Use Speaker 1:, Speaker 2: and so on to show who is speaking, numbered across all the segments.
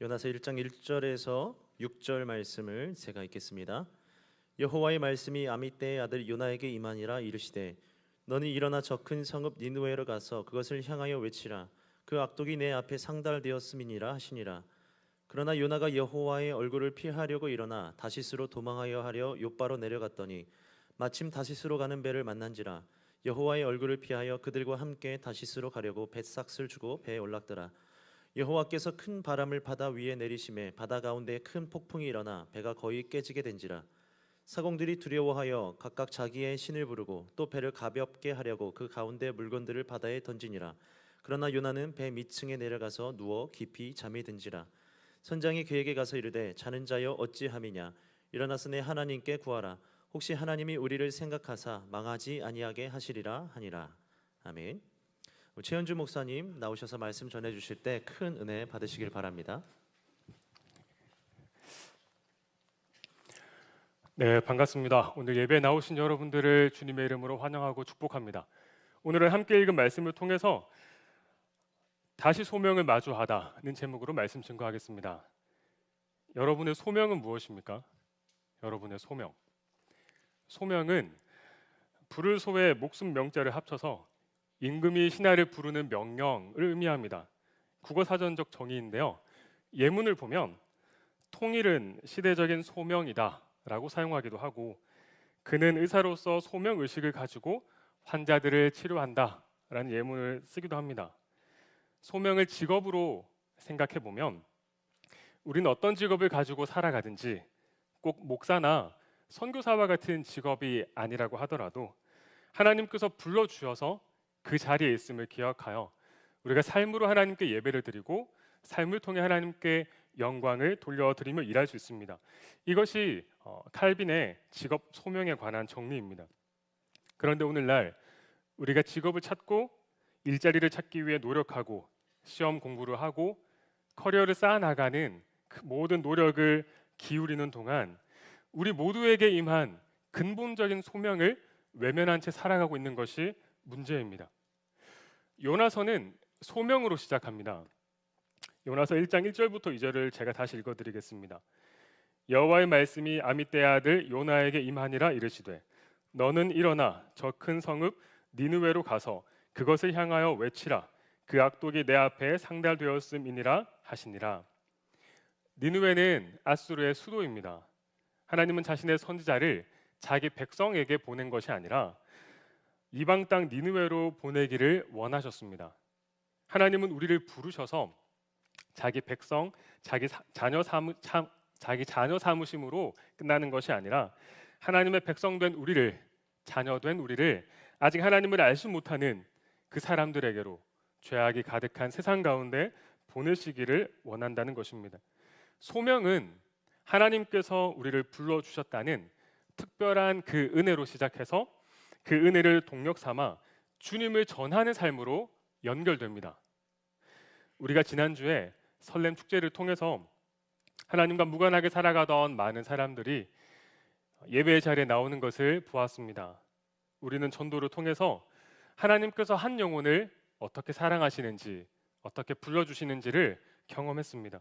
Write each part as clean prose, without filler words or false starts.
Speaker 1: 요나서 1장 1절에서 6절 말씀을 제가 읽겠습니다. 여호와의 말씀이 아미떼의 아들 요나에게 임하니라. 이르시되 너는 일어나 저 큰 성읍 니느웨로 가서 그것을 향하여 외치라. 그 악독이 내 앞에 상달되었음이니라 하시니라. 그러나 요나가 여호와의 얼굴을 피하려고 일어나 다시스로 도망하여 하려 욥바로 내려갔더니 마침 다시스로 가는 배를 만난지라. 여호와의 얼굴을 피하여 그들과 함께 다시스로 가려고 뱃삭을 주고 배에 올랐더라. 여호와께서 큰 바람을 바다 위에 내리심에 바다 가운데 큰 폭풍이 일어나 배가 거의 깨지게 된지라. 사공들이 두려워하여 각각 자기의 신을 부르고 또 배를 가볍게 하려고 그 가운데 물건들을 바다에 던지니라. 그러나 요나는 배 밑층에 내려가서 누워 깊이 잠이 든지라. 선장이 그에게 가서 이르되 자는 자여 어찌함이냐. 일어나서 내 하나님께 구하라. 혹시 하나님이 우리를 생각하사 망하지 아니하게 하시리라 하니라. 아멘. 최현주 목사님 나오셔서 말씀 전해주실 때 큰 은혜 받으시길 바랍니다.
Speaker 2: 네, 반갑습니다. 오늘 예배에 나오신 여러분들을 주님의 이름으로 환영하고 축복합니다. 오늘은 함께 읽은 말씀을 통해서 다시 소명을 마주하다는 제목으로 말씀 증거하겠습니다. 여러분의 소명은 무엇입니까? 여러분의 소명. 소명은 부를 소에 목숨 명자를 합쳐서 임금이 신하를 부르는 명령을 의미합니다. 국어사전적 정의인데요. 예문을 보면 통일은 시대적인 소명이다 라고 사용하기도 하고, 그는 의사로서 소명의식을 가지고 환자들을 치료한다 라는 예문을 쓰기도 합니다. 소명을 직업으로 생각해보면 우리는 어떤 직업을 가지고 살아가든지 꼭 목사나 선교사와 같은 직업이 아니라고 하더라도 하나님께서 불러주셔서 그 자리에 있음을 기억하여 우리가 삶으로 하나님께 예배를 드리고 삶을 통해 하나님께 영광을 돌려드리며 일할 수 있습니다. 이것이 칼빈의 직업 소명에 관한 정리입니다. 그런데 오늘날 우리가 직업을 찾고 일자리를 찾기 위해 노력하고 시험 공부를 하고 커리어를 쌓아나가는 그 모든 노력을 기울이는 동안 우리 모두에게 임한 근본적인 소명을 외면한 채 살아가고 있는 것이 문제입니다. 요나서는 소명으로 시작합니다. 요나서 1장 1절부터 2절을 제가 다시 읽어드리겠습니다. 여호와의 말씀이 아미떼의 아들 요나에게 임하니라. 이르시되 너는 일어나 저 큰 성읍 니느웨로 가서 그것을 향하여 외치라. 그 악독이 내 앞에 상달되었음이니라 하시니라. 니느웨는 아수르의 수도입니다. 하나님은 자신의 선지자를 자기 백성에게 보낸 것이 아니라 이방 땅 니느웨로 보내기를 원하셨습니다. 하나님은 우리를 부르셔서 자기 백성, 자기 자녀 삼으심으로 끝나는 것이 아니라 하나님의 백성된 우리를, 자녀된 우리를 아직 하나님을 알지 못하는 그 사람들에게로 죄악이 가득한 세상 가운데 보내시기를 원한다는 것입니다. 소명은 하나님께서 우리를 불러주셨다는 특별한 그 은혜로 시작해서 그 은혜를 동력 삼아 주님을 전하는 삶으로 연결됩니다. 우리가 지난주에 설렘 축제를 통해서 하나님과 무관하게 살아가던 많은 사람들이 예배의 자리에 나오는 것을 보았습니다. 우리는 전도를 통해서 하나님께서 한 영혼을 어떻게 사랑하시는지, 어떻게 불러주시는지를 경험했습니다.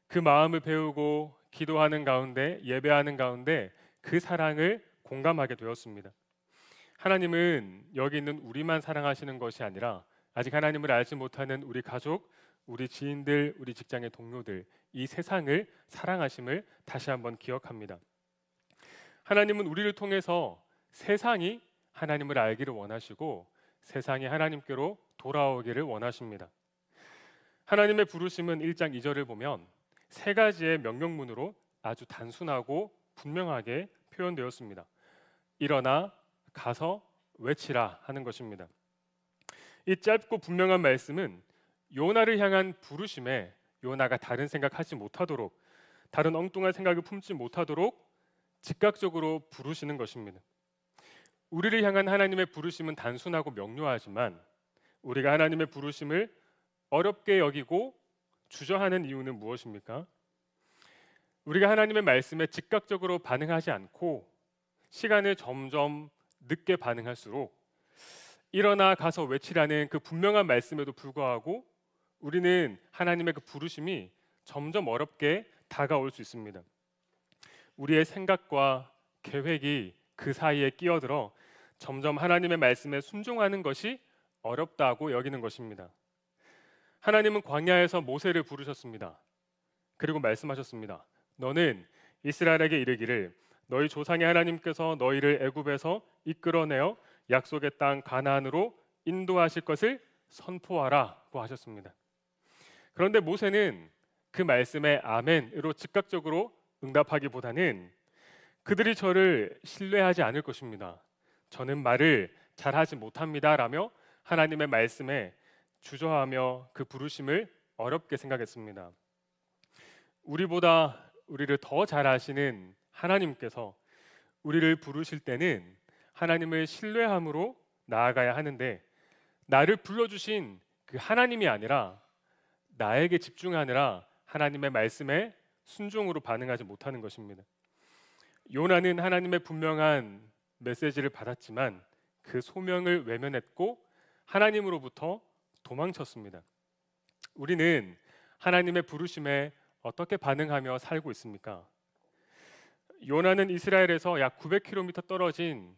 Speaker 2: 그 마음을 배우고 기도하는 가운데, 예배하는 가운데 그 사랑을 공감하게 되었습니다. 하나님은 여기 있는 우리만 사랑하시는 것이 아니라 아직 하나님을 알지 못하는 우리 가족, 우리 지인들, 우리 직장의 동료들, 이 세상을 사랑하심을 다시 한번 기억합니다. 하나님은 우리를 통해서 세상이 하나님을 알기를 원하시고 세상이 하나님께로 돌아오기를 원하십니다. 하나님의 부르심은 1장 2절을 보면 세 가지의 명령문으로 아주 단순하고 분명하게 표현되었습니다. 일어나 가서 외치라 하는 것입니다. 이 짧고 분명한 말씀은 요나를 향한 부르심에 요나가 다른 생각하지 못하도록, 다른 엉뚱한 생각을 품지 못하도록 즉각적으로 부르시는 것입니다. 우리를 향한 하나님의 부르심은 단순하고 명료하지만 우리가 하나님의 부르심을 어렵게 여기고 주저하는 이유는 무엇입니까? 우리가 하나님의 말씀에 즉각적으로 반응하지 않고 시간을 점점 늦게 반응할수록 일어나 가서 외치라는 그 분명한 말씀에도 불구하고 우리는 하나님의 그 부르심이 점점 어렵게 다가올 수 있습니다. 우리의 생각과 계획이 그 사이에 끼어들어 점점 하나님의 말씀에 순종하는 것이 어렵다고 여기는 것입니다. 하나님은 광야에서 모세를 부르셨습니다. 그리고 말씀하셨습니다. 너는 이스라엘에게 이르기를 너희 조상의 하나님께서 너희를 애굽에서 이끌어내어 약속의 땅 가나안으로 인도하실 것을 선포하라고 하셨습니다. 그런데 모세는 그 말씀에 아멘으로 즉각적으로 응답하기보다는 그들이 저를 신뢰하지 않을 것입니다. 저는 말을 잘하지 못합니다라며 하나님의 말씀에 주저하며 그 부르심을 어렵게 생각했습니다. 우리보다 우리를 더 잘 아시는 하나님께서 우리를 부르실 때는 하나님을 신뢰함으로 나아가야 하는데 나를 불러주신 그 하나님이 아니라 나에게 집중하느라 하나님의 말씀에 순종으로 반응하지 못하는 것입니다. 요나는 하나님의 분명한 메시지를 받았지만 그 소명을 외면했고 하나님으로부터 도망쳤습니다. 우리는 하나님의 부르심에 어떻게 반응하며 살고 있습니까? 요나는 이스라엘에서 약 900km 떨어진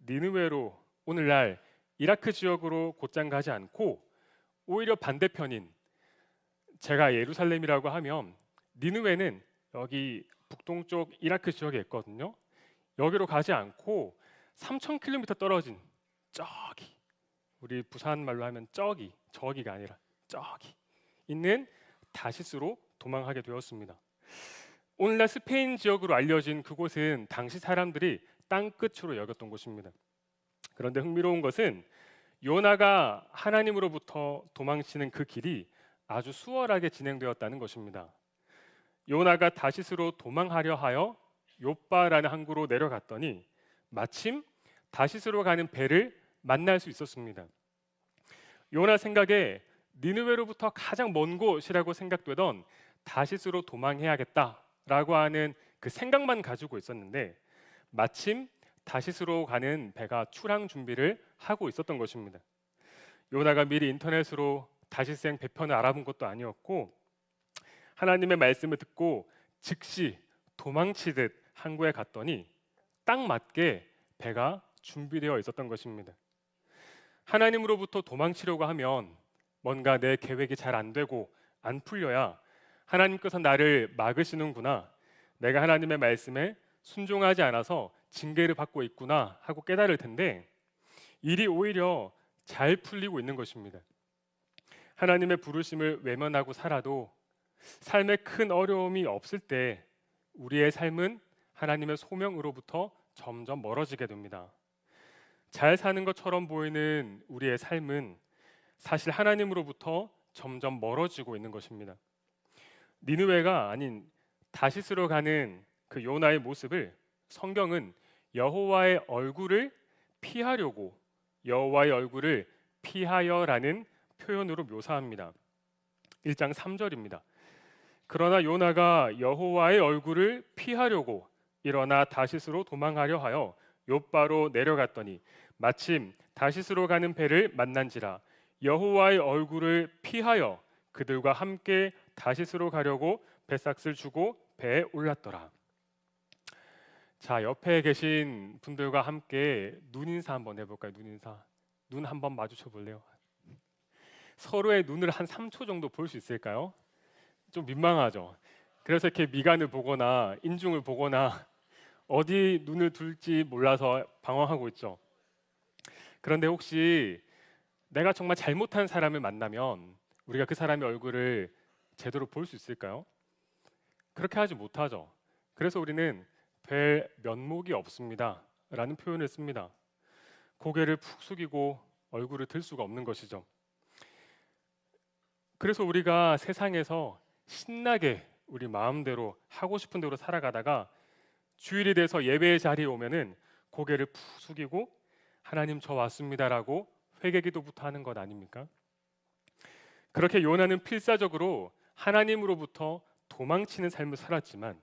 Speaker 2: 니느웨로 오늘날 이라크 지역으로 곧장 가지 않고 오히려 반대편인 제가 예루살렘이라고 하면 니느웨는 여기 북동쪽 이라크 지역에 있거든요. 여기로 가지 않고 3,000km 떨어진 저기 우리 부산 말로 하면 저기가 아니라 저기 있는 다시스로 도망하게 되었습니다. 오늘날 스페인 지역으로 알려진 그곳은 당시 사람들이 땅끝으로 여겼던 곳입니다. 그런데 흥미로운 것은 요나가 하나님으로부터 도망치는 그 길이 아주 수월하게 진행되었다는 것입니다. 요나가 다시스로 도망하려 하여 욥바라는 항구로 내려갔더니 마침 다시스로 가는 배를 만날 수 있었습니다. 요나 생각에 니느웨로부터 가장 먼 곳이라고 생각되던 다시스로 도망해야겠다라고 하는 그 생각만 가지고 있었는데 마침 다시스로 가는 배가 출항 준비를 하고 있었던 것입니다. 요나가 미리 인터넷으로 다시스행 배편을 알아본 것도 아니었고 하나님의 말씀을 듣고 즉시 도망치듯 항구에 갔더니 딱 맞게 배가 준비되어 있었던 것입니다. 하나님으로부터 도망치려고 하면 뭔가 내 계획이 잘 안 되고 안 풀려야 하나님께서 나를 막으시는구나, 내가 하나님의 말씀에 순종하지 않아서 징계를 받고 있구나 하고 깨달을 텐데 일이 오히려 잘 풀리고 있는 것입니다. 하나님의 부르심을 외면하고 살아도 삶에 큰 어려움이 없을 때 우리의 삶은 하나님의 소명으로부터 점점 멀어지게 됩니다. 잘 사는 것처럼 보이는 우리의 삶은 사실 하나님으로부터 점점 멀어지고 있는 것입니다. 니느웨가 아닌 다시스로 가는 그 요나의 모습을 성경은 여호와의 얼굴을 피하려고 여호와의 얼굴을 피하여라는 표현으로 묘사합니다. 1장 3절입니다. 그러나 요나가 여호와의 얼굴을 피하려고 일어나 다시스로 도망하려 하여 욥바로 내려갔더니 마침 다시스로 가는 배를 만난지라 여호와의 얼굴을 피하여 그들과 함께 다시스로 가려고 배삭을 주고 배에 올랐더라. 자, 옆에 계신 분들과 함께 눈인사 한번 해볼까요? 눈인사. 눈 한번 마주쳐 볼래요? 서로의 눈을 한 3초 정도 볼 수 있을까요? 좀 민망하죠. 그래서 이렇게 미간을 보거나 인중을 보거나 어디 눈을 둘지 몰라서 방황하고 있죠. 그런데 혹시 내가 정말 잘못한 사람을 만나면 우리가 그 사람의 얼굴을 제대로 볼 수 있을까요? 그렇게 하지 못하죠. 그래서 우리는 뵐 면목이 없습니다 라는 표현을 씁니다. 고개를 푹 숙이고 얼굴을 들 수가 없는 것이죠. 그래서 우리가 세상에서 신나게 우리 마음대로 하고 싶은 대로 살아가다가 주일이 돼서 예배의 자리에 오면은 고개를 푹 숙이고 하나님 저 왔습니다라고 회개기도부터 하는 것 아닙니까? 그렇게 요나는 필사적으로 하나님으로부터 도망치는 삶을 살았지만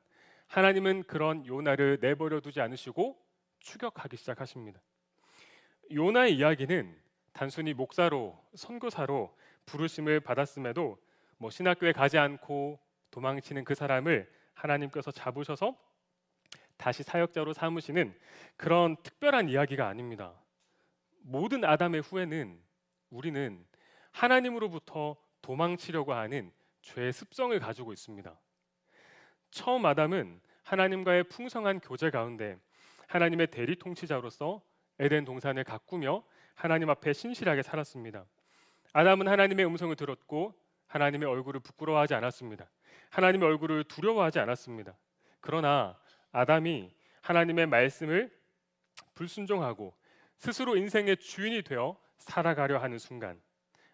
Speaker 2: 하나님은 그런 요나를 내버려 두지 않으시고 추격하기 시작하십니다. 요나의 이야기는 단순히 목사로 선교사로 부르심을 받았음에도 신학교에 가지 않고 도망치는 그 사람을 하나님께서 잡으셔서 다시 사역자로 삼으시는 그런 특별한 이야기가 아닙니다. 모든 아담의 후에는 우리는 하나님으로부터 도망치려고 하는 죄의 습성을 가지고 있습니다. 처음 아담은 하나님과의 풍성한 교제 가운데 하나님의 대리 통치자로서 에덴 동산을 가꾸며 하나님 앞에 신실하게 살았습니다. 아담은 하나님의 음성을 들었고 하나님의 얼굴을 부끄러워하지 않았습니다. 하나님의 얼굴을 두려워하지 않았습니다. 그러나 아담이 하나님의 말씀을 불순종하고 스스로 인생의 주인이 되어 살아가려 하는 순간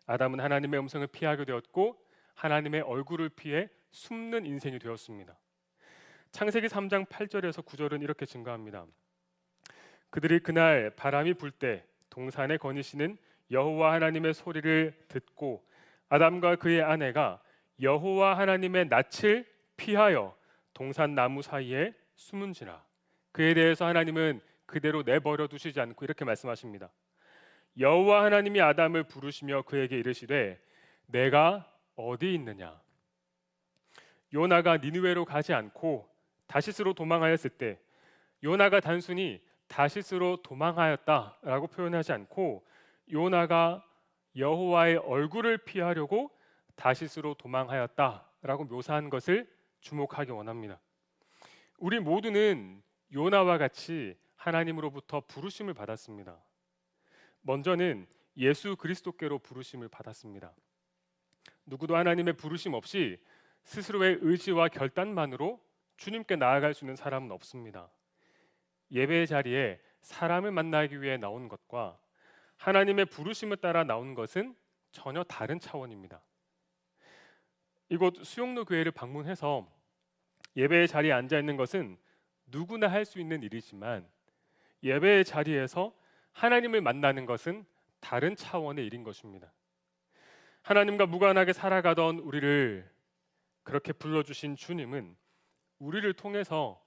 Speaker 2: 아담은 하나님의 음성을 피하게 되었고 하나님의 얼굴을 피해 숨는 인생이 되었습니다. 창세기 3장 8절에서 9절은 이렇게 증가합니다. 그들이 그날 바람이 불 때 동산에 거니시는 여호와 하나님의 소리를 듣고 아담과 그의 아내가 여호와 하나님의 낯을 피하여 동산 나무 사이에 숨은지라. 그에 대해서 하나님은 그대로 내버려 두시지 않고 이렇게 말씀하십니다. 여호와 하나님이 아담을 부르시며 그에게 이르시되 내가 어디 있느냐. 요나가 니느웨로 가지 않고 다시스로 도망하였을 때 요나가 단순히 다시스로 도망하였다라고 표현하지 않고 요나가 여호와의 얼굴을 피하려고 다시스로 도망하였다라고 묘사한 것을 주목하기 원합니다. 우리 모두는 요나와 같이 하나님으로부터 부르심을 받았습니다. 먼저는 예수 그리스도께로 부르심을 받았습니다. 누구도 하나님의 부르심 없이 스스로의 의지와 결단만으로 주님께 나아갈 수 있는 사람은 없습니다. 예배의 자리에 사람을 만나기 위해 나온 것과 하나님의 부르심을 따라 나온 것은 전혀 다른 차원입니다. 이곳 수용로 교회를 방문해서 예배의 자리에 앉아 있는 것은 누구나 할 수 있는 일이지만 예배의 자리에서 하나님을 만나는 것은 다른 차원의 일인 것입니다. 하나님과 무관하게 살아가던 우리를 그렇게 불러주신 주님은 우리를 통해서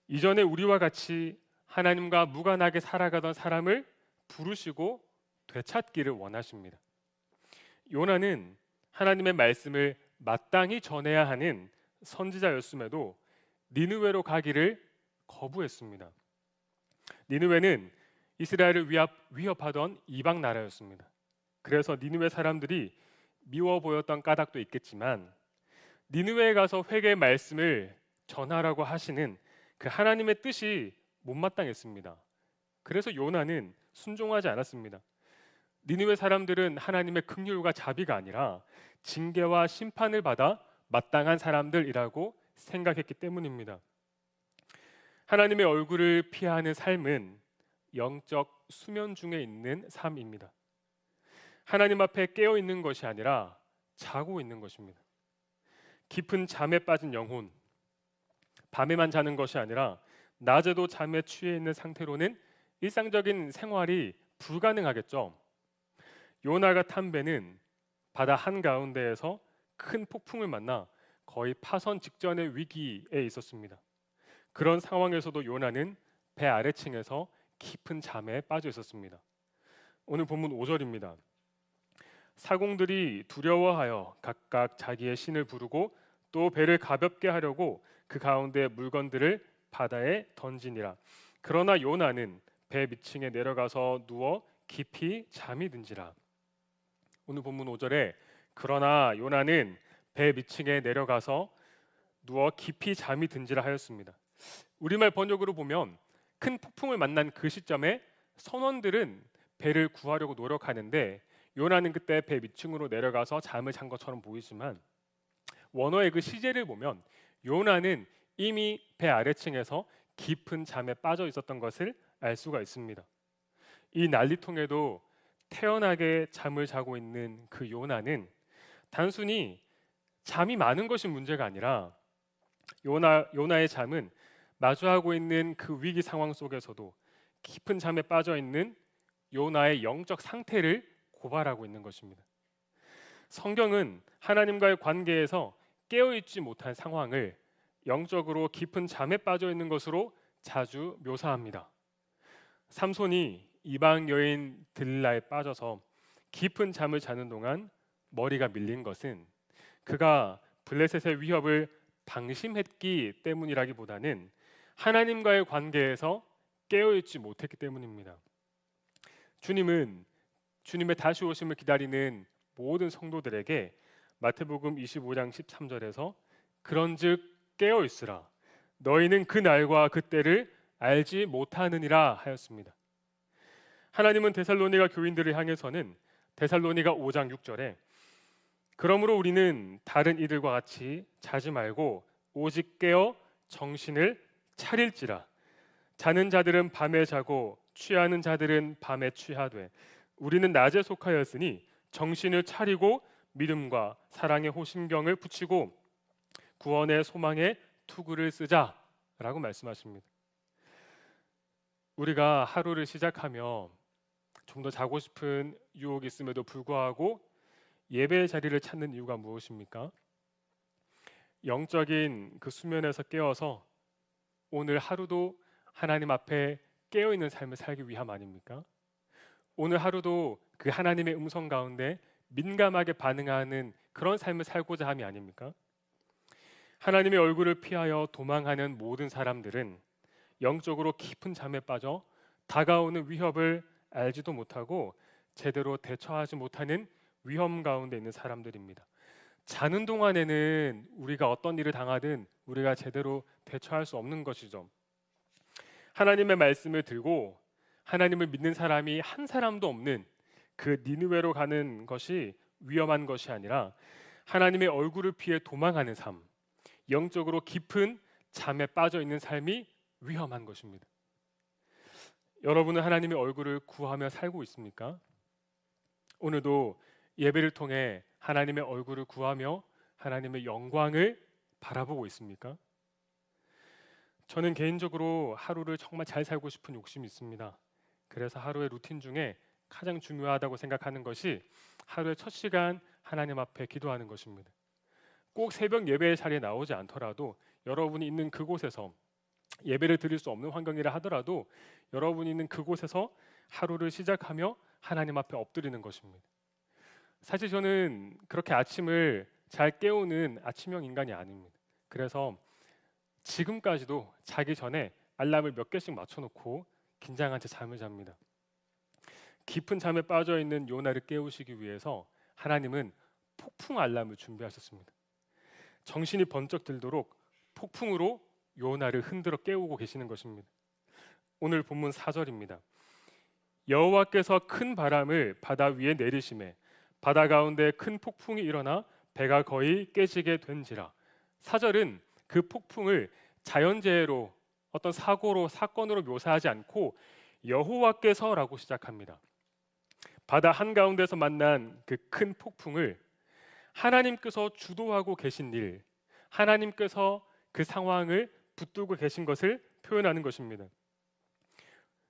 Speaker 2: 이전에 우리와 같이 하나님과 무관하게 살아가던 사람을 부르시고 되찾기를 원하십니다. 요나는 하나님의 말씀을 마땅히 전해야 하는 선지자였음에도 니느웨로 가기를 거부했습니다. 니느웨는 이스라엘을 위협하던 이방 나라였습니다. 그래서 니느웨 사람들이 미워 보였던 까닭도 있겠지만 니느웨에 가서 회개의 말씀을 전하라고 하시는 그 하나님의 뜻이 못마땅했습니다. 그래서 요나는 순종하지 않았습니다. 니느웨 사람들은 하나님의 긍휼과 자비가 아니라 징계와 심판을 받아 마땅한 사람들이라고 생각했기 때문입니다. 하나님의 얼굴을 피하는 삶은 영적 수면 중에 있는 삶입니다. 하나님 앞에 깨어 있는 것이 아니라 자고 있는 것입니다. 깊은 잠에 빠진 영혼, 밤에만 자는 것이 아니라 낮에도 잠에 취해 있는 상태로는 일상적인 생활이 불가능하겠죠. 요나가 탄 배는 바다 한가운데에서 큰 폭풍을 만나 거의 파선 직전의 위기에 있었습니다. 그런 상황에서도 요나는 배 아래층에서 깊은 잠에 빠져 있었습니다. 오늘 본문 5절입니다. 사공들이 두려워하여 각각 자기의 신을 부르고 또 배를 가볍게 하려고 그 가운데 물건들을 바다에 던지니라. 그러나 요나는 배 밑층에 내려가서 누워 깊이 잠이 든지라. 오늘 본문 5절에 그러나 요나는 배 밑층에 내려가서 누워 깊이 잠이 든지라 하였습니다. 우리말 번역으로 보면 큰 폭풍을 만난 그 시점에 선원들은 배를 구하려고 노력하는데 요나는 그때 배 밑층으로 내려가서 잠을 잔 것처럼 보이지만 원어의 그 시제를 보면 요나는 이미 배 아래층에서 깊은 잠에 빠져 있었던 것을 알 수가 있습니다. 이 난리통에도 태연하게 잠을 자고 있는 그 요나는 단순히 잠이 많은 것이 문제가 아니라 요나의 잠은 마주하고 있는 그 위기 상황 속에서도 깊은 잠에 빠져 있는 요나의 영적 상태를 고발하고 있는 것입니다. 성경은 하나님과의 관계에서 깨어있지 못한 상황을 영적으로 깊은 잠에 빠져 있는 것으로 자주 묘사합니다. 삼손이 이방 여인 들릴라에 빠져서 깊은 잠을 자는 동안 머리가 밀린 것은 그가 블레셋의 위협을 방심했기 때문이라기보다는 하나님과의 관계에서 깨어있지 못했기 때문입니다. 주님은 주님의 다시 오심을 기다리는 모든 성도들에게 마태복음 25장 13절에서 그런즉 깨어 있으라 너희는 그 날과 그 때를 알지 못하느니라 하였습니다. 하나님은 데살로니가 교인들을 향해서는 데살로니가 5장 6절에 그러므로 우리는 다른 이들과 같이 자지 말고 오직 깨어 정신을 차릴지라 자는 자들은 밤에 자고 취하는 자들은 밤에 취하되 우리는 낮에 속하였으니 정신을 차리고 믿음과 사랑의 호심경을 붙이고 구원의 소망의 투구를 쓰자라고 말씀하십니다. 우리가 하루를 시작하며 좀 더 자고 싶은 유혹이 있음에도 불구하고 예배의 자리를 찾는 이유가 무엇입니까? 영적인 그 수면에서 깨어서 오늘 하루도 하나님 앞에 깨어있는 삶을 살기 위함 아닙니까? 오늘 하루도 그 하나님의 음성 가운데 민감하게 반응하는 그런 삶을 살고자 함이 아닙니까? 하나님의 얼굴을 피하여 도망하는 모든 사람들은 영적으로 깊은 잠에 빠져 다가오는 위협을 알지도 못하고 제대로 대처하지 못하는 위험 가운데 있는 사람들입니다. 자는 동안에는 우리가 어떤 일을 당하든 우리가 제대로 대처할 수 없는 것이죠. 하나님의 말씀을 들고 하나님을 믿는 사람이 한 사람도 없는 그 니느웨로 가는 것이 위험한 것이 아니라 하나님의 얼굴을 피해 도망하는 삶, 영적으로 깊은 잠에 빠져 있는 삶이 위험한 것입니다. 여러분은 하나님의 얼굴을 구하며 살고 있습니까? 오늘도 예배를 통해 하나님의 얼굴을 구하며 하나님의 영광을 바라보고 있습니까? 저는 개인적으로 하루를 정말 잘 살고 싶은 욕심이 있습니다. 그래서 하루의 루틴 중에 가장 중요하다고 생각하는 것이 하루의 첫 시간 하나님 앞에 기도하는 것입니다. 꼭 새벽 예배의 자리에 나오지 않더라도 여러분이 있는 그곳에서 예배를 드릴 수 없는 환경이라 하더라도 여러분이 있는 그곳에서 하루를 시작하며 하나님 앞에 엎드리는 것입니다. 사실 저는 그렇게 아침을 잘 깨우는 아침형 인간이 아닙니다. 그래서 지금까지도 자기 전에 알람을 몇 개씩 맞춰놓고 긴장한 채 잠을 잡니다. 깊은 잠에 빠져 있는 요나를 깨우시기 위해서 하나님은 폭풍 알람을 준비하셨습니다. 정신이 번쩍 들도록 폭풍으로 요나를 흔들어 깨우고 계시는 것입니다. 오늘 본문 4절입니다. 여호와께서 큰 바람을 바다 위에 내리심에 바다 가운데 큰 폭풍이 일어나 배가 거의 깨지게 된지라. 4절은 그 폭풍을 자연재해로 어떤 사고로 사건으로 묘사하지 않고 여호와께서라고 시작합니다. 바다 한가운데서 만난 그 큰 폭풍을 하나님께서 주도하고 계신 일, 하나님께서 그 상황을 붙들고 계신 것을 표현하는 것입니다.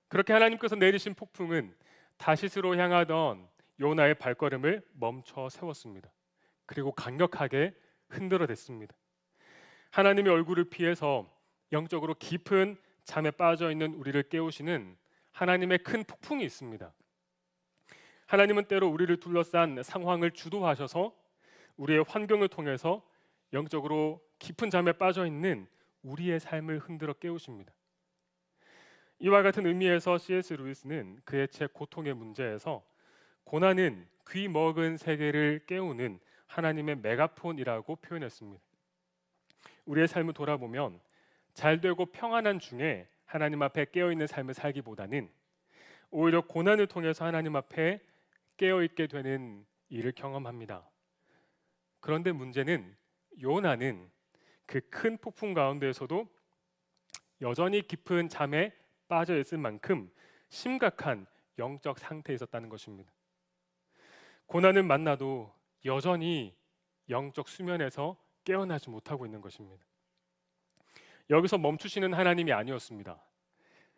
Speaker 2: 그렇게 하나님께서 내리신 폭풍은 다시스로 향하던 요나의 발걸음을 멈춰 세웠습니다. 그리고 강력하게 흔들어댔습니다. 하나님의 얼굴을 피해서 영적으로 깊은 잠에 빠져 있는 우리를 깨우시는 하나님의 큰 폭풍이 있습니다. 하나님은 때로 우리를 둘러싼 상황을 주도하셔서 우리의 환경을 통해서 영적으로 깊은 잠에 빠져 있는 우리의 삶을 흔들어 깨우십니다. 이와 같은 의미에서 C.S. 루이스는 그의 책 고통의 문제에서 고난은 귀 먹은 세계를 깨우는 하나님의 메가폰이라고 표현했습니다. 우리의 삶을 돌아보면 잘되고 평안한 중에 하나님 앞에 깨어있는 삶을 살기보다는 오히려 고난을 통해서 하나님 앞에 깨어있게 되는 일을 경험합니다. 그런데 문제는 요나는 그 큰 폭풍 가운데에서도 여전히 깊은 잠에 빠져 있을 만큼 심각한 영적 상태에 있었다는 것입니다. 고난을 만나도 여전히 영적 수면에서 깨어나지 못하고 있는 것입니다. 여기서 멈추시는 하나님이 아니었습니다.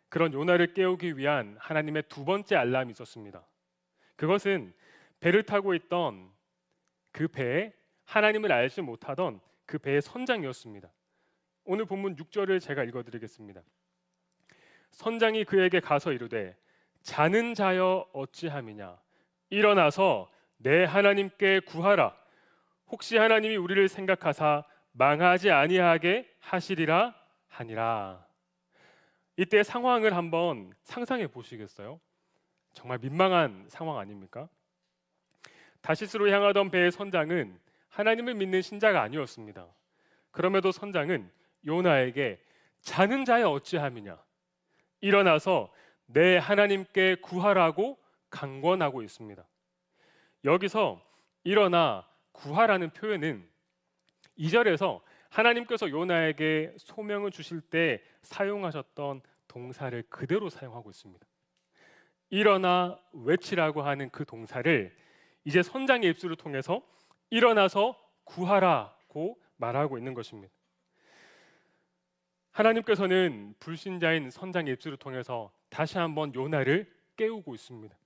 Speaker 2: 그런 요나를 깨우기 위한 하나님의 두 번째 알람이 있었습니다. 그것은 배를 타고 있던 그 배에 하나님을 알지 못하던 그 배의 선장이었습니다. 오늘 본문 6절을 제가 읽어드리겠습니다. 선장이 그에게 가서 이르되 자는 자여 어찌함이냐 일어나서 내 하나님께 구하라 혹시 하나님이 우리를 생각하사 망하지 아니하게 하시리라 하니라. 이때 상황을 한번 상상해 보시겠어요? 정말 민망한 상황 아닙니까? 다시스로 향하던 배의 선장은 하나님을 믿는 신자가 아니었습니다. 그럼에도 선장은 요나에게 자는 자여 어찌함이냐, 일어나서 내 하나님께 구하라고 강권하고 있습니다. 여기서 일어나 구하라는 표현은 2절에서 하나님께서 요나에게 소명을 주실 때 사용하셨던 동사를 그대로 사용하고 있습니다. 일어나 외치라고 하는 그 동사를 이제 선장의 입술을 통해서 일어나서 구하라고 말하고 있는 것입니다. 하나님께서는 불신자인 선장의 입술을 통해서 다시 한번 요나를 깨우고 있습니다.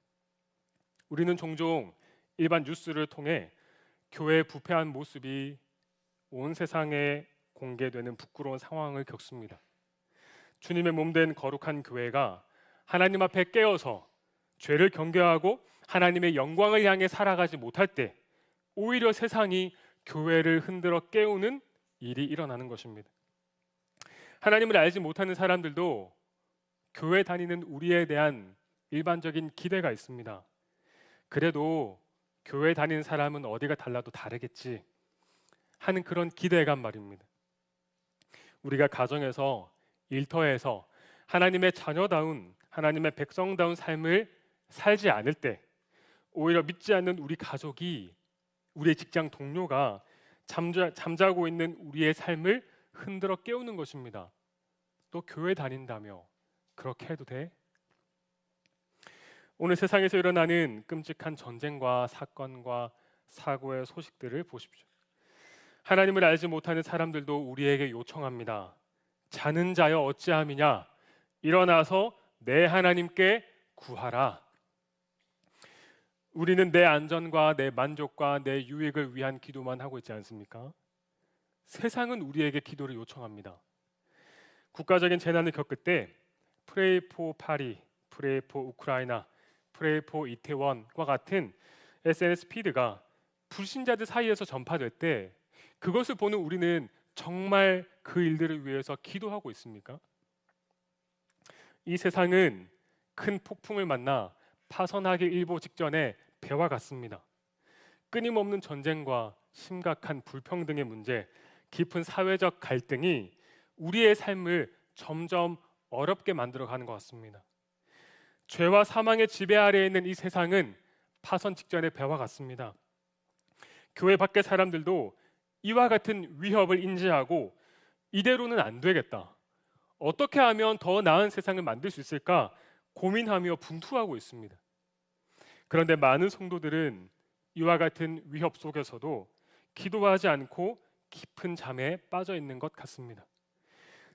Speaker 2: 우리는 종종 일반 뉴스를 통해 교회의 부패한 모습이 온 세상에 공개되는 부끄러운 상황을 겪습니다. 주님의 몸된 거룩한 교회가 하나님 앞에 깨어서 죄를 경계하고 하나님의 영광을 향해 살아가지 못할 때 오히려 세상이 교회를 흔들어 깨우는 일이 일어나는 것입니다. 하나님을 알지 못하는 사람들도 교회 다니는 우리에 대한 일반적인 기대가 있습니다. 그래도 교회 다니는 사람은 어디가 달라도 다르겠지 하는 그런 기대감 말입니다. 우리가 가정에서, 일터에서 하나님의 자녀다운, 하나님의 백성다운 삶을 살지 않을 때 오히려 믿지 않는 우리 가족이, 우리의 직장 동료가 잠자고 있는 우리의 삶을 흔들어 깨우는 것입니다. 또 교회 다닌다며 그렇게 해도 돼? 오늘 세상에서 일어나는 끔찍한 전쟁과 사건과 사고의 소식들을 보십시오. 하나님을 알지 못하는 사람들도 우리에게 요청합니다. 자는 자여 어찌함이냐, 일어나서 내 하나님께 구하라. 우리는 내 안전과 내 만족과 내 유익을 위한 기도만 하고 있지 않습니까? 세상은 우리에게 기도를 요청합니다. 국가적인 재난을 겪을 때 Pray for 파리, Pray for 우크라이나, Pray for 이태원과 같은 SNS 피드가 불신자들 사이에서 전파될 때 그것을 보는 우리는 정말 그 일들을 위해서 기도하고 있습니까? 이 세상은 큰 폭풍을 만나 파선하기 일보 직전에 배와 같습니다. 끊임없는 전쟁과 심각한 불평등의 문제, 깊은 사회적 갈등이 우리의 삶을 점점 어렵게 만들어가는 것 같습니다. 죄와 사망의 지배 아래에 있는 이 세상은 파선 직전의 배와 같습니다. 교회 밖의 사람들도 이와 같은 위협을 인지하고 이대로는 안 되겠다, 어떻게 하면 더 나은 세상을 만들 수 있을까 고민하며 분투하고 있습니다. 그런데 많은 성도들은 이와 같은 위협 속에서도 기도하지 않고 깊은 잠에 빠져 있는 것 같습니다.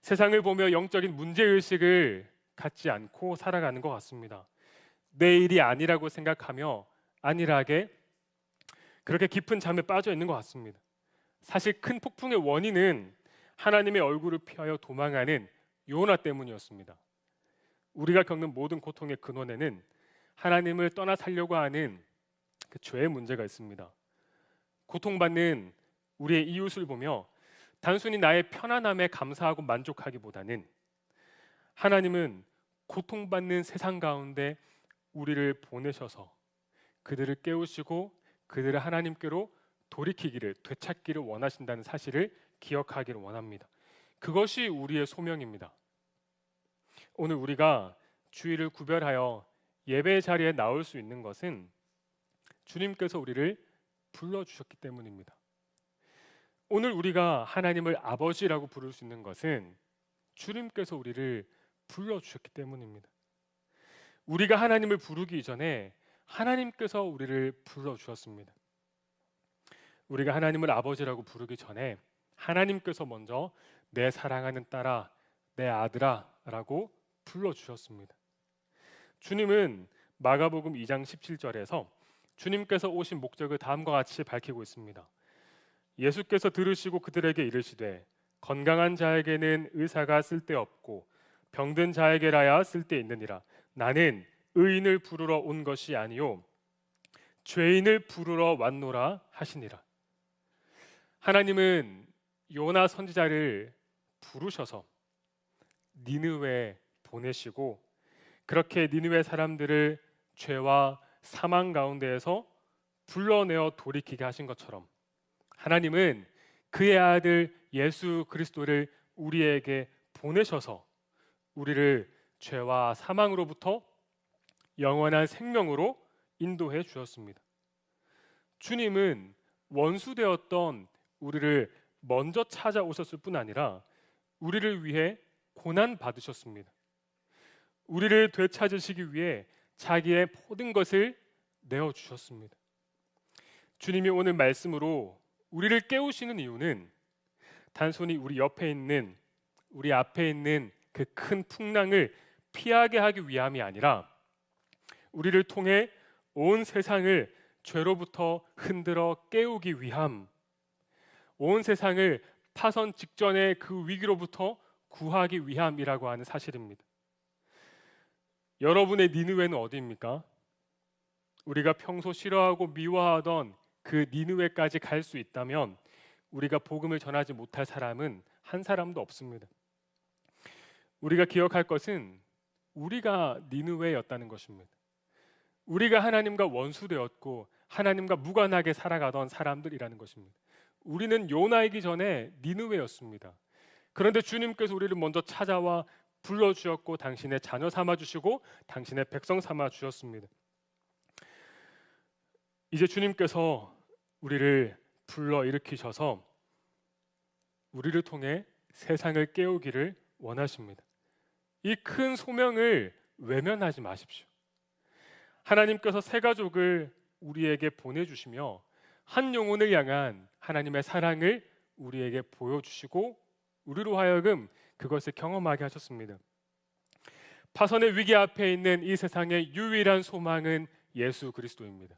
Speaker 2: 세상을 보며 영적인 문제의식을 갖지 않고 살아가는 것 같습니다. 내 일이 아니라고 생각하며 안일하게 그렇게 깊은 잠에 빠져 있는 것 같습니다. 사실 큰 폭풍의 원인은 하나님의 얼굴을 피하여 도망하는 요나 때문이었습니다. 우리가 겪는 모든 고통의 근원에는 하나님을 떠나 살려고 하는 그 죄의 문제가 있습니다. 고통받는 우리의 이웃을 보며 단순히 나의 편안함에 감사하고 만족하기보다는 하나님은 고통받는 세상 가운데 우리를 보내셔서 그들을 깨우시고 그들을 하나님께로 돌이키기를, 되찾기를 원하신다는 사실을 기억하기를 원합니다. 그것이 우리의 소명입니다. 오늘 우리가 주일을 구별하여 예배 자리에 나올 수 있는 것은 주님께서 우리를 불러주셨기 때문입니다. 오늘 우리가 하나님을 아버지라고 부를 수 있는 것은 주님께서 우리를 불러주셨기 때문입니다. 우리가 하나님을 부르기 이전에 하나님께서 우리를 불러주셨습니다. 우리가 하나님을 아버지라고 부르기 전에 하나님께서 먼저 내 사랑하는 딸아, 내 아들아 라고 불러주셨습니다. 주님은 마가복음 2장 17절에서 주님께서 오신 목적을 다음과 같이 밝히고 있습니다. 예수께서 들으시고 그들에게 이르시되 건강한 자에게는 의사가 쓸데없고 병든 자에게라야 쓸데있느니라. 나는 의인을 부르러 온 것이 아니요 죄인을 부르러 왔노라 하시니라. 하나님은 요나 선지자를 부르셔서 니느웨에 보내시고 그렇게 니느웨 사람들을 죄와 사망 가운데에서 불러내어 돌이키게 하신 것처럼 하나님은 그의 아들 예수 그리스도를 우리에게 보내셔서 우리를 죄와 사망으로부터 영원한 생명으로 인도해 주셨습니다. 주님은 원수되었던 우리를 먼저 찾아오셨을 뿐 아니라 우리를 위해 고난 받으셨습니다. 우리를 되찾으시기 위해 자기의 모든 것을 내어 주셨습니다. 주님이 오늘 말씀으로 우리를 깨우시는 이유는 단순히 우리 옆에 있는 우리 앞에 있는 그 큰 풍랑을 피하게 하기 위함이 아니라 우리를 통해 온 세상을 죄로부터 흔들어 깨우기 위함, 온 세상을 파선 직전의 그 위기로부터 구하기 위함이라고 하는 사실입니다. 여러분의 니느웨는 어디입니까? 우리가 평소 싫어하고 미워하던 그 니느웨까지 갈 수 있다면 우리가 복음을 전하지 못할 사람은 한 사람도 없습니다. 우리가 기억할 것은 우리가 니느웨였다는 것입니다. 우리가 하나님과 원수되었고 하나님과 무관하게 살아가던 사람들이라는 것입니다. 우리는 요나이기 전에 니느웨였습니다. 그런데 주님께서 우리를 먼저 찾아와 불러주셨고 당신의 자녀 삼아주시고 당신의 백성 삼아주셨습니다. 이제 주님께서 우리를 불러일으키셔서 우리를 통해 세상을 깨우기를 원하십니다. 이 큰 소명을 외면하지 마십시오. 하나님께서 새 가족을 우리에게 보내주시며 한 영혼을 향한 하나님의 사랑을 우리에게 보여주시고 우리로 하여금 그것을 경험하게 하셨습니다. 파선의 위기 앞에 있는 이 세상의 유일한 소망은 예수 그리스도입니다.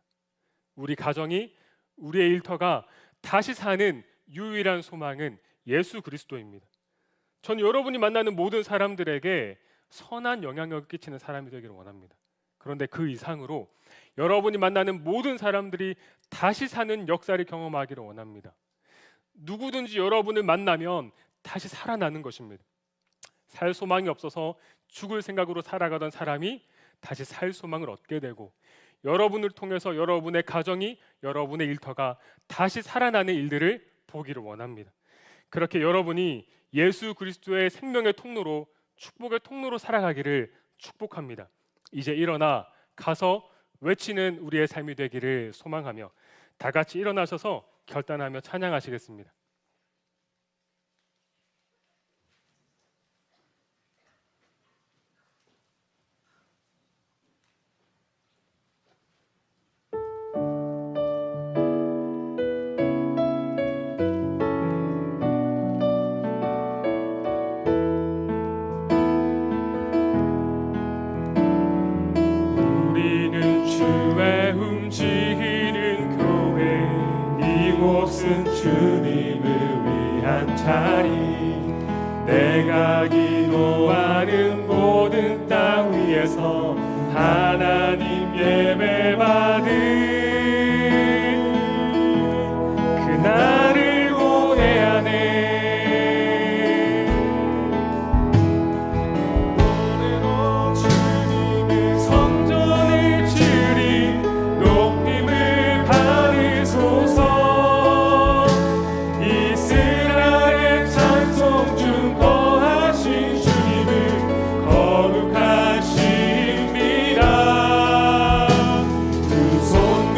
Speaker 2: 우리 가정이 우리의 일터가 다시 사는 유일한 소망은 예수 그리스도입니다. 전 여러분이 만나는 모든 사람들에게 선한 영향력을 끼치는 사람이 되기를 원합니다. 그런데 그 이상으로 여러분이 만나는 모든 사람들이 다시 사는 역사를 경험하기를 원합니다. 누구든지 여러분을 만나면 다시 살아나는 것입니다. 살 소망이 없어서 죽을 생각으로 살아가던 사람이 다시 살 소망을 얻게 되고 여러분을 통해서 여러분의 가정이 여러분의 일터가 다시 살아나는 일들을 보기를 원합니다. 그렇게 여러분이 예수 그리스도의 생명의 통로로 축복의 통로로 살아가기를 축복합니다. 이제 일어나 가서 외치는 우리의 삶이 되기를 소망하며 다 같이 일어나셔서 결단하며 찬양하시겠습니다.
Speaker 3: 이곳은 주님을 위한 자리 내가 기도하는 모든 땅 위에서 하나님 예배 받을 그날을 고대하네 오늘로 주님의 성전을 주리 높임을 받으소서 손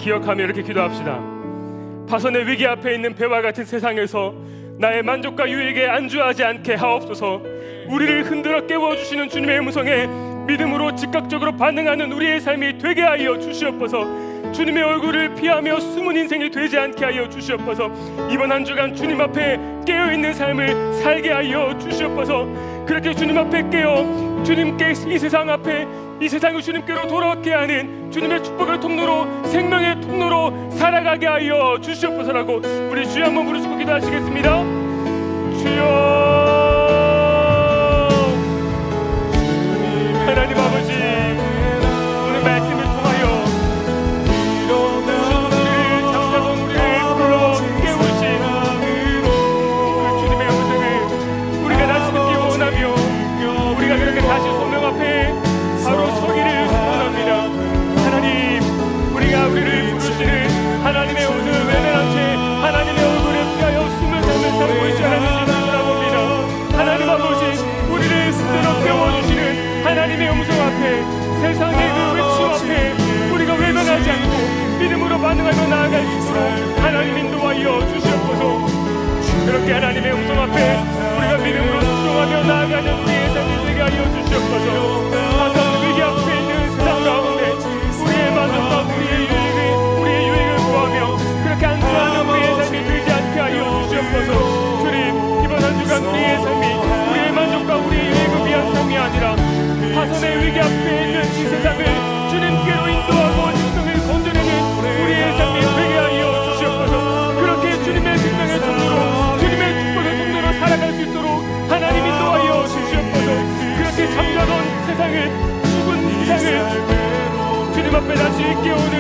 Speaker 2: 기억하며 이렇게 기도합시다. 파선의 위기 앞에 있는 배와 같은 세상에서 나의 만족과 유익에 안주하지 않게 하옵소서. 우리를 흔들어 깨워주시는 주님의 음성에 믿음으로 즉각적으로 반응하는 우리의 삶이 되게 하여 주시옵소서. 주님의 얼굴을 피하며 숨은 인생이 되지 않게 하여 주시옵소서. 이번 한 주간 주님 앞에 깨어있는 삶을 살게 하여 주시옵소서. 그렇게 주님 앞에 깨어 주님께 이 세상 앞에 이 세상을 주님께로 돌아오게 하는 주님의 축복의 통로로 생명의 통로로 살아가게 하여 주시옵소서라고 우리 주여 한번 부르시고 기도하시겠습니다. 주여 하나님 아버지, 오늘 말씀을 통하여 우리를 잠자던 우리를 불러 깨우신 그 주님의 음성을 우리가 다시 듣기 원하며 우리가 그렇게 다시 소명 앞에 바로 서기를 소원합니다. 하나님, 우리가 우리를 부르시는 하나님의 옷을 외면한 채 하나님의 얼굴에 피하여 숨을 삶을 살고 있지 않은지 돌아봅니다. 하나님 아버지, 우리를 스스로 깨워주시는 하나님의 음성 앞에, 세상의 그 외침 앞에 우리가 외면하지 않고 믿음으로 반응하며 나아갈 수 있도록 하나님 인도하여 주시옵소서. 그렇게 하나님의 음성 앞에 우리가 믿음으로 순종하며 나아가는 우리의 삶이 되게 하여 주시옵소서. 가장 위기 앞에 있는 세상 가운데 우리의 만족과 우리의 유익을 구하며 그렇게 안주하는 우리의 삶이 되지 않게 하여 주시옵소서. 주님, 이번 한 주간 우리의 삶이 우리의 만족과 우리의 유익을 위한 삶이 아니라 파선의 위기 앞에 있는 이 세상을 주님께로 인도하고 생명을 건져내는 우리의 삶이 되게 하여 주시옵소서. 그렇게 주님의 생명의 통로로 주님의 축복의 통로로 살아갈 수 있도록 하나님 인도하여 주시옵소서. 그렇게 잠자던 세상을, 죽은 세상을 주님 앞에 다시 깨우는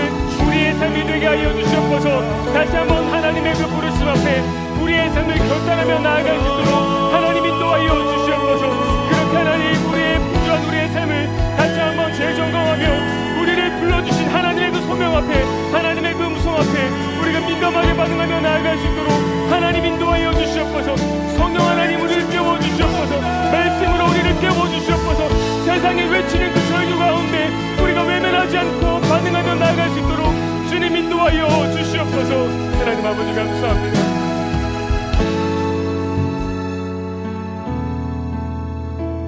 Speaker 2: 우리의 삶이 되게 하여 주시옵소서. 다시 한번 하나님의 그 부르심 앞에 우리의 삶을 결단하며 나아갈 수 있도록 하나님 인도하여 주시옵소서. 그렇게 하나님, 우리의 삶을 다시 한번 재점검하며 우리를 불러주신 하나님의 그 소명 앞에, 하나님의 그 음성 앞에 우리가 민감하게 반응하며 나아갈 수 있도록 하나님 인도하여 주시옵소서. 성령 하나님, 우리를 깨워주시옵소서. 말씀으로 우리를 깨워주시옵소서. 세상에 외치는 그 절규 가운데 우리가 외면하지 않고 반응하며 나아갈 수 있도록 주님 인도하여 주시옵소서. 하나님 아버지, 감사합니다.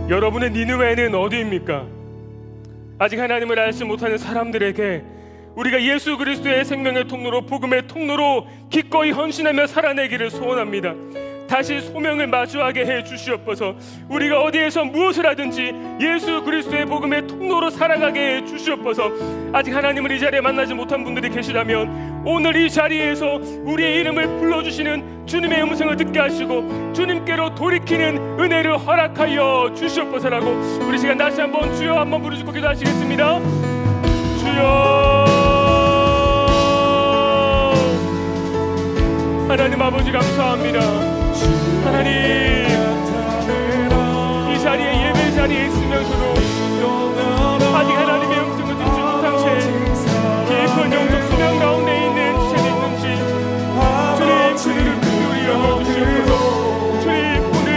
Speaker 2: 여러분의 니느웨는 어디입니까? 아직 하나님을 알지 못하는 사람들에게 우리가 예수 그리스도의 생명의 통로로, 복음의 통로로 기꺼이 헌신하며 살아내기를 소원합니다. 다시 소명을 마주하게 해 주시옵소서. 우리가 어디에서 무엇을 하든지 예수 그리스도의 복음의 통로로 살아가게 해 주시옵소서. 아직 하나님을 이 자리에 만나지 못한 분들이 계시다면 오늘 이 자리에서 우리의 이름을 불러주시는 주님의 음성을 듣게 하시고 주님께로 돌이키는 은혜를 허락하여 주시옵소서라고 우리 시간 다시 한번 주여 한번 부르시고 기도하시겠습니다. 주여. 하나님 아버지, 감사합니다. 하나님, 이 자리에, 예배 자리에 있으면서도 아직 하나님의 음성을 듣지 못한 채 깊은 영적 소명 가운데 있는 지체도 있는지 주님, 그들을 긍휼히 여겨주시옵소서. 주님, 오늘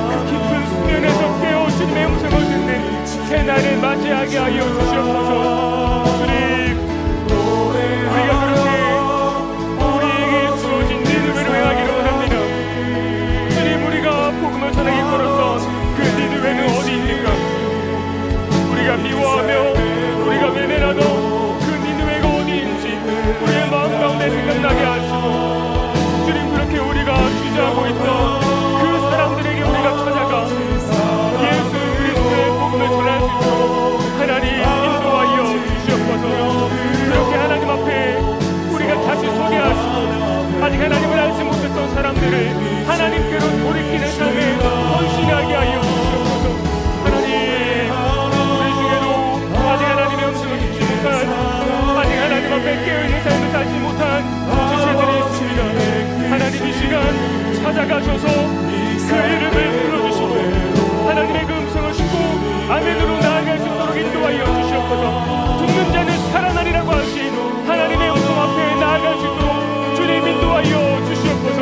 Speaker 2: 그 깊은 수면에서 깨어 주님의 음성을 듣는 새날을 맞이하게 하여 주시옵소서. 주님, 우리가 그렇게 우리에게 주어진 니느웨를 행하기를 원합니다. 주님, 우리가 복음을 전하기 걸었던 그 니느웨는 어디입니까? 우리가 미워하며 우리가 외면하던 그 니느웨가 어디인지 우리의 마음 가운데 생각나게 하시고 주님, 그렇게 우리가 주저하고 있던 그 사람들에게 우리가 찾아가 예수 그리스도의 복음을 전할 수 있도록 하나님 인도하여 주시옵소서. 그렇게 하나님 앞에 우리가 다시 소개하시고 아직 하나님을 알지 못했던 사람들을 하나님께로 돌이키는 삶에 헌신하게 하여 주시옵소서. 하나님, 우리 중에도 아직 하나님의 음성을 듣지 못한, 아직 하나님 앞에 깨어있는 삶을 살지 못한 지체들이 있습니다. 하나님, 이 시간 찾아가셔서 그 이름을 불러주시고 하나님의 그 음성을 듣고 아멘으로 나아갈 수 있도록 인도하여 주시옵소서. 죽는 자는 살아나리라고 하신 하나님의 음성 앞에 나아갈 수 있도록 주님 인도하여 주시옵소서.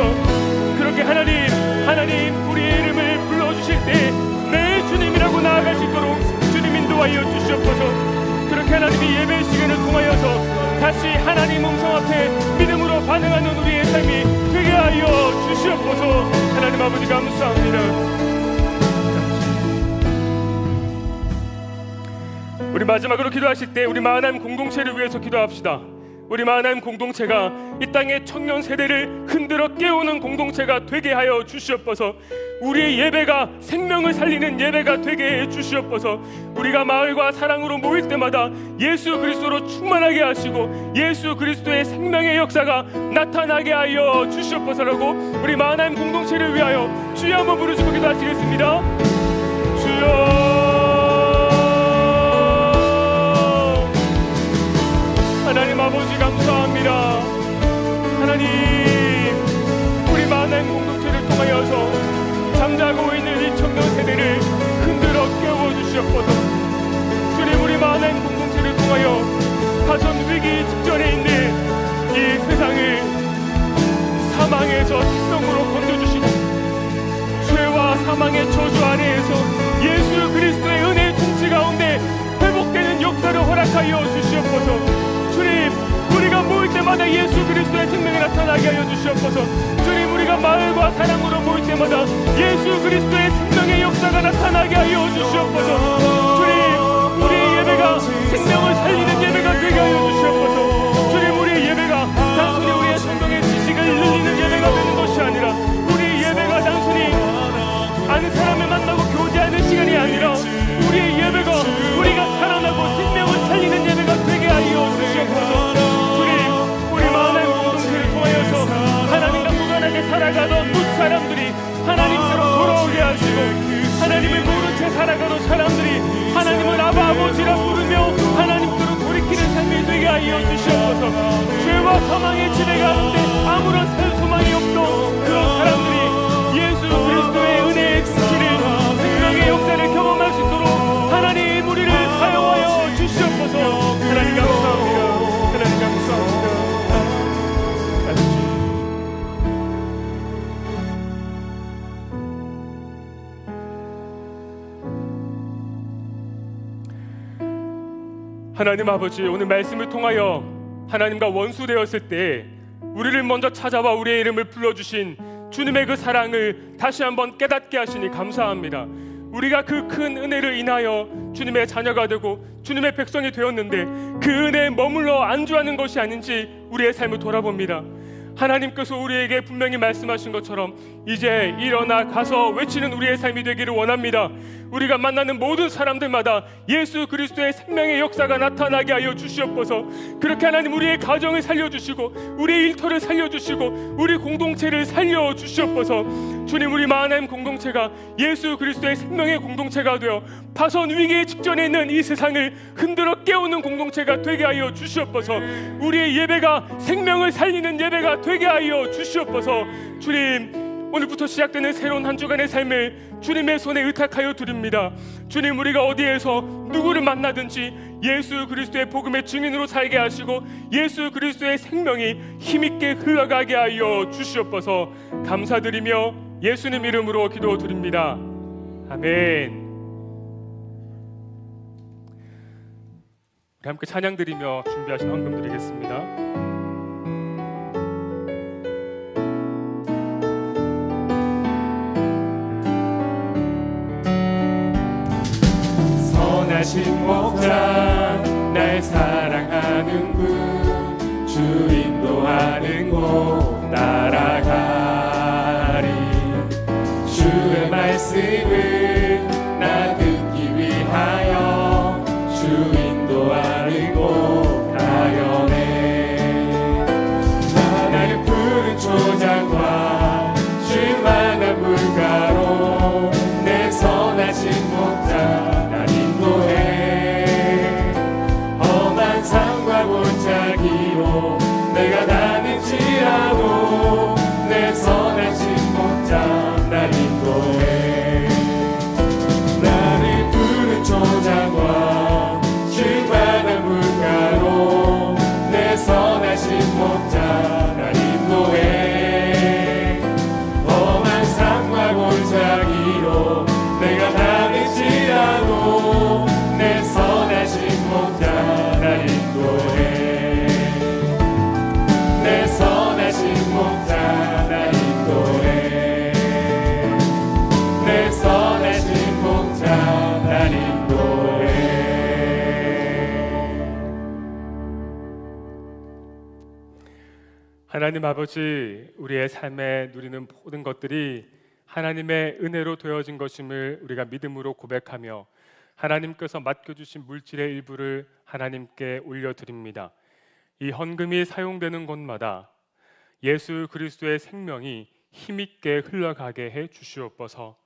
Speaker 2: 그렇게 하나님 우리의 이름을 불러주실 때 내 주님이라고 나아갈 수 있도록 주님 인도하여 주시옵소서. 그렇게 하나님이 예배 시간을 통하여서 다시 하나님 음성 앞에 믿음으로 반응하는 우리의 삶이 되게 하여 주시옵소서. 하나님 아버지 감사합니다. 우리 마지막으로 기도하실 때 우리 마하나임 공동체를 위해서 기도합시다. 우리 마하나임 공동체가 이 땅의 청년 세대를 흔들어 깨우는 공동체가 되게 하여 주시옵소서. 우리의 예배가 생명을 살리는 예배가 되게 해 주시옵소서. 우리가 마을과 사랑으로 모일 때마다 예수 그리스도로 충만하게 하시고 예수 그리스도의 생명의 역사가 나타나게 하여 주시옵소서라고 우리 마하나임 공동체를 위하여 주여 한번 부르시고 기도하시겠습니다. 주여. 하나님 아버지 감사합니다. 하나님, 우리 마하나임 공동체를 통하여서 잠자고 있는 이 청년 세대를 흔들어 깨워주시옵소서. 주님, 우리 마하나임 공동체를 통하여 파손 위기 직전에 있는 이 세상을 사망에서 생명으로 건져주시고 죄와 사망의 저주 아래에서 예수 그리스도의 은혜의 통치 가운데 회복되는 역사를 허락하여 주시옵소서. 주님, 우리가 모일 때마다 예수 그리스도의 생명이 나타나게 하여 주시옵소서. 주님, 우리가 마을과 사랑으로 모일 때마다 예수 그리스도의 생명의 역사가 나타나게 하여 주시옵소서. 주님, 우리의 예배가 생명을 살리는 예배가 되게 하여 주시옵소서. 주님, 우리의 예배가 단순히 우리의 성경의 지식을 늘리는 예배가 되는 것이 아니라 우리의 예배가 단순히 아는 사람을 만나고 교제하는 시간이 아니라 우리의 예배가 우리가 살아나고 생명을 살리는 예배가 되게 하여 주시옵소서. 주님, 우리 마하나임 공동체를 통하여서 하나님과 무관하게 살아가던 못 사람들이 하나님께로 돌아오게 하시고 하나님을 모른 채 살아가던 사람들이 하나님을 아바 아버지라 부르며 하나님께로 돌이키는 삶이 되게 하여 주시옵소서. 죄와 사망의 지배 가운데 아무런 살 소망이 없던 그런 사람들이 예수 그리스도의 은혜의 통치를 생명의 역사를 경험할 수 있도록 하나님 우리를 사용하여 주시옵소서. 하나님 감사합니다. 하나님 감사합니다. 하나님 아버지, 오늘 말씀을 통하여 하나님과 원수되었을 때 우리를 먼저 찾아와 우리의 이름을 불러주신 주님의 그 사랑을 다시 한번 깨닫게 하시니 감사합니다. 우리가 그 큰 은혜를 인하여 주님의 자녀가 되고 주님의 백성이 되었는데 그 은혜에 머물러 안주하는 것이 아닌지 우리의 삶을 돌아봅니다. 하나님께서 우리에게 분명히 말씀하신 것처럼 이제 일어나 가서 외치는 우리의 삶이 되기를 원합니다. 우리가 만나는 모든 사람들마다 예수 그리스도의 생명의 역사가 나타나게 하여 주시옵소서. 그렇게 하나님 우리의 가정을 살려주시고 우리의 일터를 살려주시고 우리 공동체를 살려주시옵소서. 주님, 우리 마하나임 공동체가 예수 그리스도의 생명의 공동체가 되어 파손 위기의 직전에 있는 이 세상을 흔들어 깨우는 공동체가 되게 하여 주시옵소서. 우리의 예배가 생명을 살리는 예배가 되게 하여 주시옵소서. 주님, 오늘부터 시작되는 새로운 한 주간의 삶을 주님의 손에 의탁하여 드립니다. 주님, 우리가 어디에서 누구를 만나든지 예수 그리스도의 복음의 증인으로 살게 하시고 예수 그리스도의 생명이 힘있게 흘러가게 하여 주시옵소서. 감사드리며 예수님 이름으로 기도드립니다. 아멘. 우리 함께 찬양 드리며 준비하신 헌금 드리겠습니다.
Speaker 3: 선하신 목자 날 사랑하는 분 주 인도하는 곳 따라가리. 주의 말씀을 나 듣기 위하여 주 인도하는 곳 가려네. 나를 푸른 초장과 쉴만한 물가로 내 선하신 목자 험한 산과 골짜기로 내가 다닐지라도
Speaker 2: 하나님 아버지, 우리의 삶에 누리는 모든 것들이 하나님의 은혜로 되어진 것임을 우리가 믿음으로 고백하며 하나님께서 맡겨주신 물질의 일부를 하나님께 올려드립니다. 이 헌금이 사용되는 곳마다 예수 그리스도의 생명이 힘있게 흘러가게 해 주시옵소서.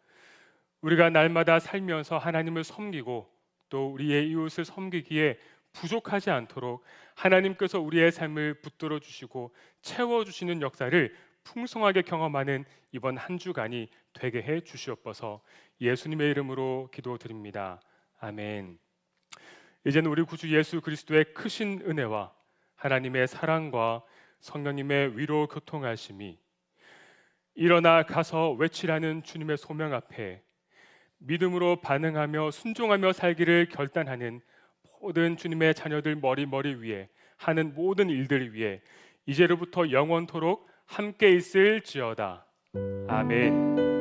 Speaker 2: 우리가 날마다 살면서 하나님을 섬기고 또 우리의 이웃을 섬기기에 부족하지 않도록 하나님께서 우리의 삶을 붙들어 주시고 채워주시는 역사를 풍성하게 경험하는 이번 한 주간이 되게 해 주시옵소서. 예수님의 이름으로 기도드립니다. 아멘. 이제는 우리 구주 예수 그리스도의 크신 은혜와 하나님의 사랑과 성령님의 위로 교통하심이 일어나 가서 외치라는 주님의 소명 앞에 믿음으로 반응하며 순종하며 살기를 결단하는 모든 주님의 자녀들 머리 위에 하는 모든 일들 위에 이제로부터 영원토록 함께 있을지어다. 아멘.